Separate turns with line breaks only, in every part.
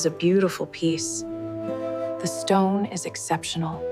is a beautiful piece. The stone is exceptional.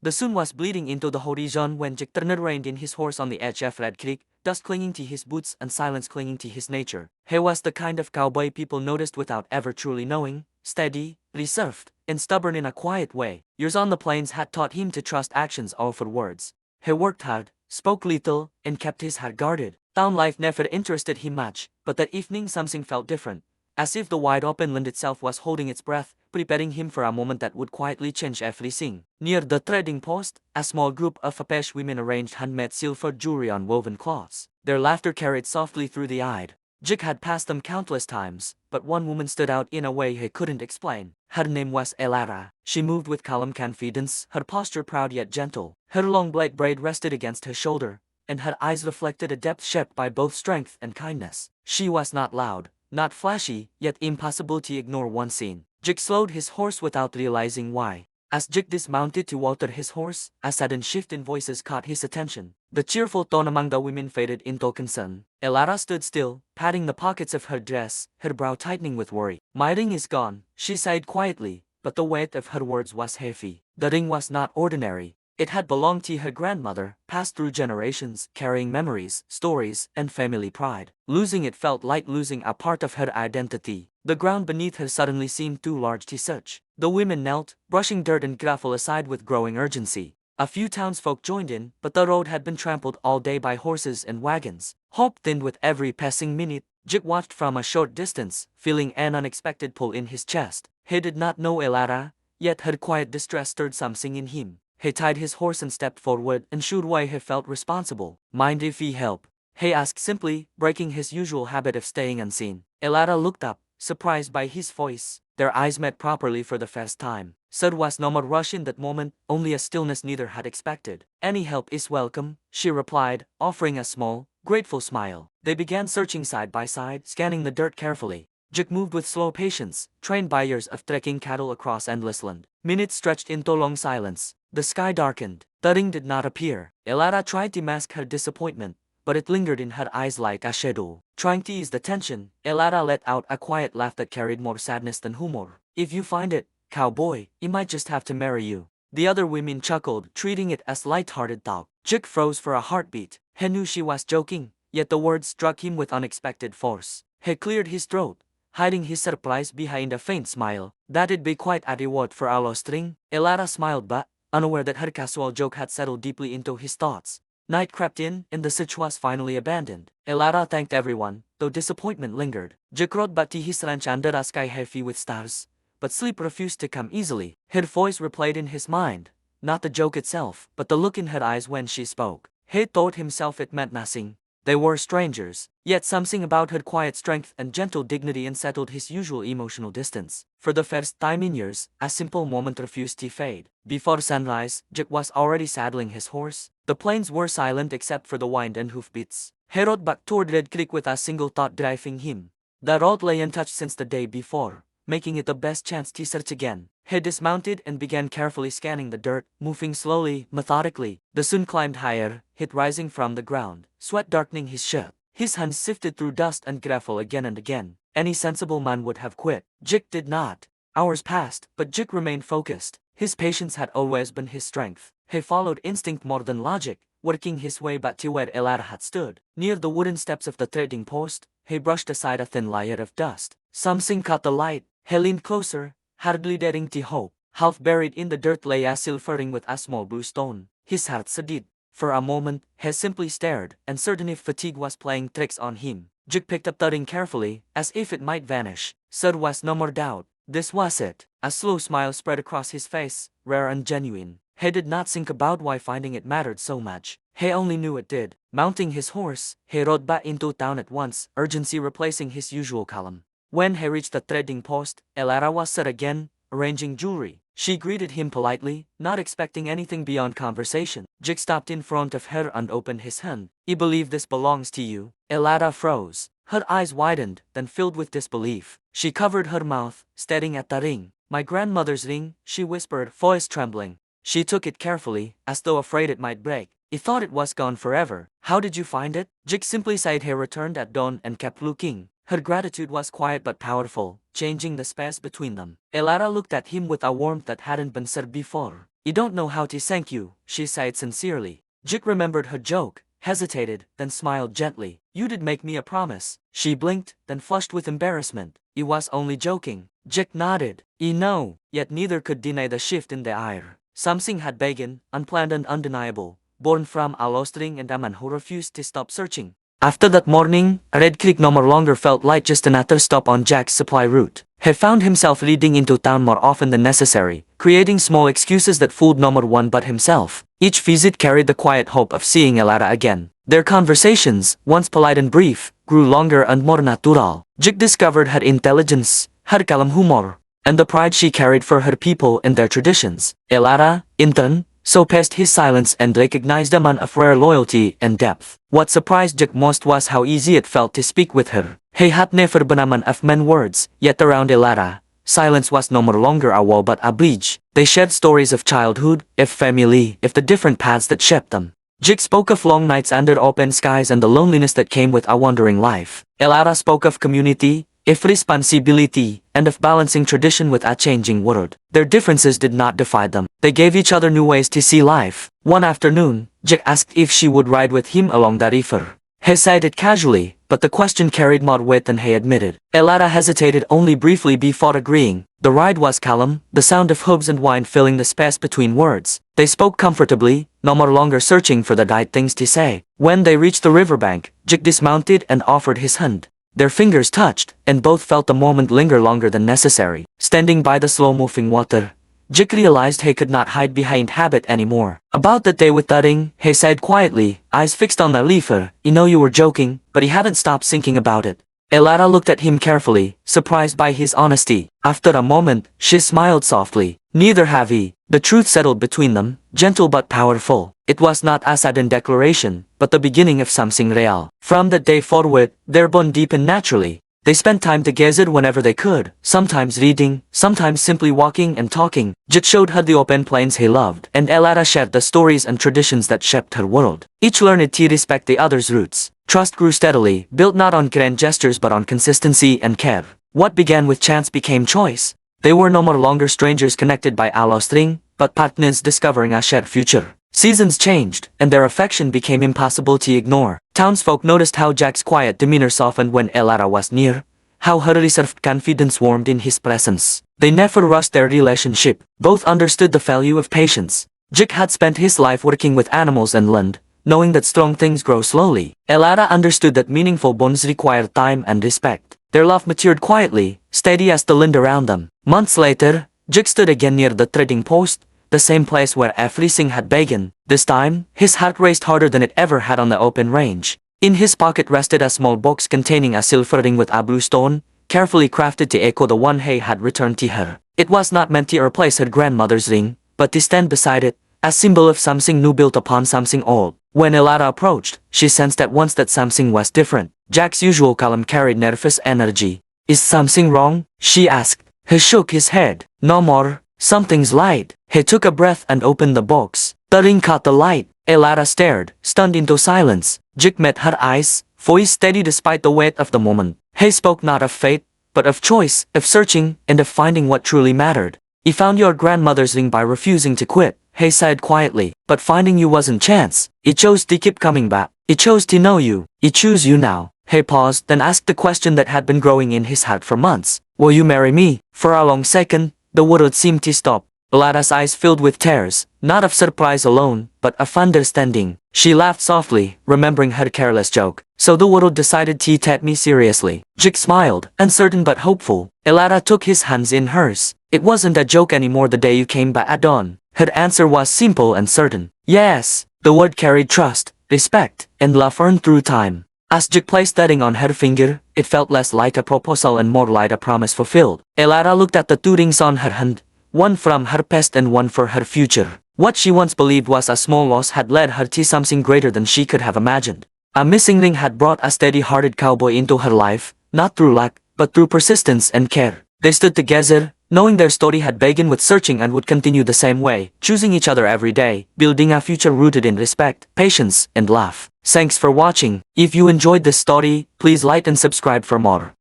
The sun was bleeding into the horizon when Jack Turner reined in his horse on the edge of Red Creek, dust clinging to his boots and silence clinging to his nature. He was the kind of cowboy people noticed without ever truly knowing, steady, reserved, and stubborn in a quiet way. Years on the plains had taught him to trust actions over words. He worked hard, spoke little, and kept his head guarded. Town life never interested him much, but that evening something felt different. As if the wide open land itself was holding its breath, preparing him for a moment that would quietly change everything. Near the trading post, a small group of Apache women arranged handmade silver jewelry on woven cloths. Their laughter carried softly through the air. Jake had passed them countless times, but one woman stood out in a way he couldn't explain. Her name was Elara. She moved with calm confidence, her posture proud yet gentle. Her long black braid rested against her shoulder, and her eyes reflected a depth shaped by both strength and kindness. She was not loud, not flashy, yet impossible to ignore one scene. Jake slowed his horse without realizing why. As Jake dismounted to water his horse, a sudden shift in voices caught his attention. The cheerful tone among the women faded into concern. Elara stood still, patting the pockets of her dress, her brow tightening with worry. "My ring is gone," she sighed quietly, but the weight of her words was heavy. The ring was not ordinary. It had belonged to her grandmother, passed through generations, carrying memories, stories, and family pride. Losing it felt like losing a part of her identity. The ground beneath her suddenly seemed too large to search. The women knelt, brushing dirt and gravel aside with growing urgency. A few townsfolk joined in, but the road had been trampled all day by horses and wagons. Hope thinned with every passing minute. Jake watched from a short distance, feeling an unexpected pull in his chest. He did not know Elara, yet her quiet distress stirred something in him. He tied his horse and stepped forward, ensured why he felt responsible. "Mind if we help?" he asked simply, breaking his usual habit of staying unseen. Elara looked up, surprised by his voice. Their eyes met properly for the first time. There was no more rush in that moment, only a stillness neither had expected. "Any help is welcome," she replied, offering a small, grateful smile. They began searching side by side, scanning the dirt carefully. Jake moved with slow patience, trained by years of trekking cattle across endless land. Minutes stretched into long silence. The sky darkened. The ring did not appear. Elara tried to mask her disappointment, but it lingered in her eyes like a shadow. Trying to ease the tension, Elara let out a quiet laugh that carried more sadness than humor. "If you find it, cowboy, I might just have to marry you." The other women chuckled, treating it as light-hearted talk. Jake froze for a heartbeat. He knew she was joking, yet the words struck him with unexpected force. He cleared his throat, hiding his surprise behind a faint smile. "That'd be quite a reward for our lost ring." Elara smiled but, unaware that her casual joke had settled deeply into his thoughts. Night crept in, and the search was finally abandoned. Elara thanked everyone, though disappointment lingered. Jake rode back to his ranch under a sky heavy with stars, but sleep refused to come easily. Her voice replayed in his mind, not the joke itself, but the look in her eyes when she spoke. He told himself it meant nothing. They were strangers, yet something about her quiet strength and gentle dignity unsettled his usual emotional distance. For the first time in years, a simple moment refused to fade. Before sunrise, Jake was already saddling his horse. The plains were silent except for the wind and hoofbeats. He rode back toward Red Creek with a single thought driving him. The road lay untouched since the day before, making it the best chance to search again. He dismounted and began carefully scanning the dirt, moving slowly, methodically. The sun climbed higher, heat rising from the ground, sweat darkening his shirt. His hands sifted through dust and gravel again and again. Any sensible man would have quit. Jake did not. Hours passed, but Jake remained focused. His patience had always been his strength. He followed instinct more than logic, working his way back to where Elara had stood. Near the wooden steps of the trading post, he brushed aside a thin layer of dust. Something caught the light. He leaned closer, hardly daring to hope. Half buried in the dirt lay Asil flirting with a small blue stone. His heart steadied. For a moment, he simply stared, uncertain if fatigue was playing tricks on him. Jig picked up thudding carefully, as if it might vanish. There was no more doubt. This was it. A slow smile spread across his face, rare and genuine. He did not think about why finding it mattered so much. He only knew it did. Mounting his horse, he rode back into town at once, urgency replacing his usual calm. When he reached the trading post, Elara was set again, arranging jewelry. She greeted him politely, not expecting anything beyond conversation. Jig stopped in front of her and opened his hand. "I believe this belongs to you." Elara froze. Her eyes widened, then filled with disbelief. She covered her mouth, staring at the ring. "My grandmother's ring," she whispered, voice trembling. She took it carefully, as though afraid it might break. "I thought it was gone forever. How did you find it?" Jig simply said he returned at dawn and kept looking. Her gratitude was quiet but powerful, changing the space between them. Elara looked at him with a warmth that hadn't been said before. "I don't know how to thank you," she said sincerely. Jig remembered her joke, hesitated, then smiled gently. "You did make me a promise." She blinked, then flushed with embarrassment. "I was only joking." Jig nodded. "I know." Yet neither could deny the shift in the air. Something had begun, unplanned and undeniable, born from a lost ring and a man who refused to stop searching. After that morning, Red Creek no longer felt like just another stop on Jack's supply route. He found himself leading into town more often than necessary, creating small excuses that fooled no one but himself. Each visit carried the quiet hope of seeing Elara again. Their conversations, once polite and brief, grew longer and more natural. Jig discovered her intelligence, her calm humor, and the pride she carried for her people and their traditions. Elara, in turn, so past his silence and recognized a man of rare loyalty and depth. What surprised Jack most was how easy it felt to speak with her. He had never been a man of many words, yet around Elara, silence was no more longer a wall but a bridge. They shared stories of childhood, of family, of the different paths that shaped them. Jig spoke of long nights under open skies and the loneliness that came with a wandering life. Elara spoke of community, of responsibility, and of balancing tradition with a changing world. Their differences did not divide them. They gave each other new ways to see life. One afternoon, Jack asked if she would ride with him along the river. He said it casually, but the question carried more weight than he admitted. Elara hesitated only briefly before agreeing. The ride was calm, the sound of hooves and wine filling the space between words. They spoke comfortably, no more longer searching for the right things to say. When they reached the riverbank, Jack dismounted and offered his hand. Their fingers touched, and both felt the moment linger longer than necessary. Standing by the slow-moving water, Jig realized he could not hide behind habit anymore. "About that day with that ring," he said quietly, eyes fixed on the leafer. "I know you were joking, but he hadn't stopped thinking about it." Elara looked at him carefully, surprised by his honesty. After a moment, she smiled softly. "Neither have he." The truth settled between them, gentle but powerful. It was not a sudden declaration, but the beginning of something real. From that day forward, their bond deepened naturally. They spent time together whenever they could, sometimes reading, sometimes simply walking and talking. Jit showed her the open plains he loved, and Elara shared the stories and traditions that shaped her world. Each learned to respect the other's roots. Trust grew steadily, built not on grand gestures but on consistency and care. What began with chance became choice. They were no more longer strangers connected by a lost ring, but partners discovering a shared future. Seasons changed, and their affection became impossible to ignore. Townsfolk noticed how Jack's quiet demeanor softened when Elara was near, how her reserved confidence warmed in his presence. They never rushed their relationship. Both understood the value of patience. Jack had spent his life working with animals and land, knowing that strong things grow slowly. Elara understood that meaningful bonds require time and respect. Their love matured quietly, steady as the land around them. Months later, Jack stood again near the trading post, the same place where everything had begun. This time, his heart raced harder than it ever had on the open range. In his pocket rested a small box containing a silver ring with a blue stone, carefully crafted to echo the one he had returned to her. It was not meant to replace her grandmother's ring, but to stand beside it, a symbol of something new built upon something old. When Elara approached, she sensed at once that something was different. Jack's usual calm carried nervous energy. "Is something wrong?" she asked. He shook his head. "No more. Something's light." He took a breath and opened the box. The ring caught the light. Elara stared, stunned into silence. Jig met her eyes, voice steady despite the weight of the moment. He spoke not of fate, but of choice, of searching, and of finding what truly mattered. "I found your grandmother's ring by refusing to quit," he said quietly. "But finding you wasn't chance. I chose to keep coming back. I chose to know you. I choose you now." He paused, then asked the question that had been growing in his heart for months. "Will you marry me?" For a long second, the world seemed to stop. Elada's eyes filled with tears, not of surprise alone, but of understanding. She laughed softly, remembering her careless joke. So the world decided to take me seriously. Jake smiled, uncertain but hopeful. Elada took his hands in hers. It wasn't a joke anymore the day you came back at dawn. Her answer was simple and certain. Yes. The word carried trust, respect, and love earned through time. As Jake placed that ring on her finger, it felt less like a proposal and more like a promise fulfilled. Elada looked at the two rings on her hand, one from her past and one for her future. What she once believed was a small loss had led her to something greater than she could have imagined. A missing ring had brought a steady-hearted cowboy into her life, not through luck, but through persistence and care. They stood together, knowing their story had begun with searching and would continue the same way, choosing each other every day, building a future rooted in respect, patience, and love. Thanks for watching. If you enjoyed this story, please like and subscribe for more.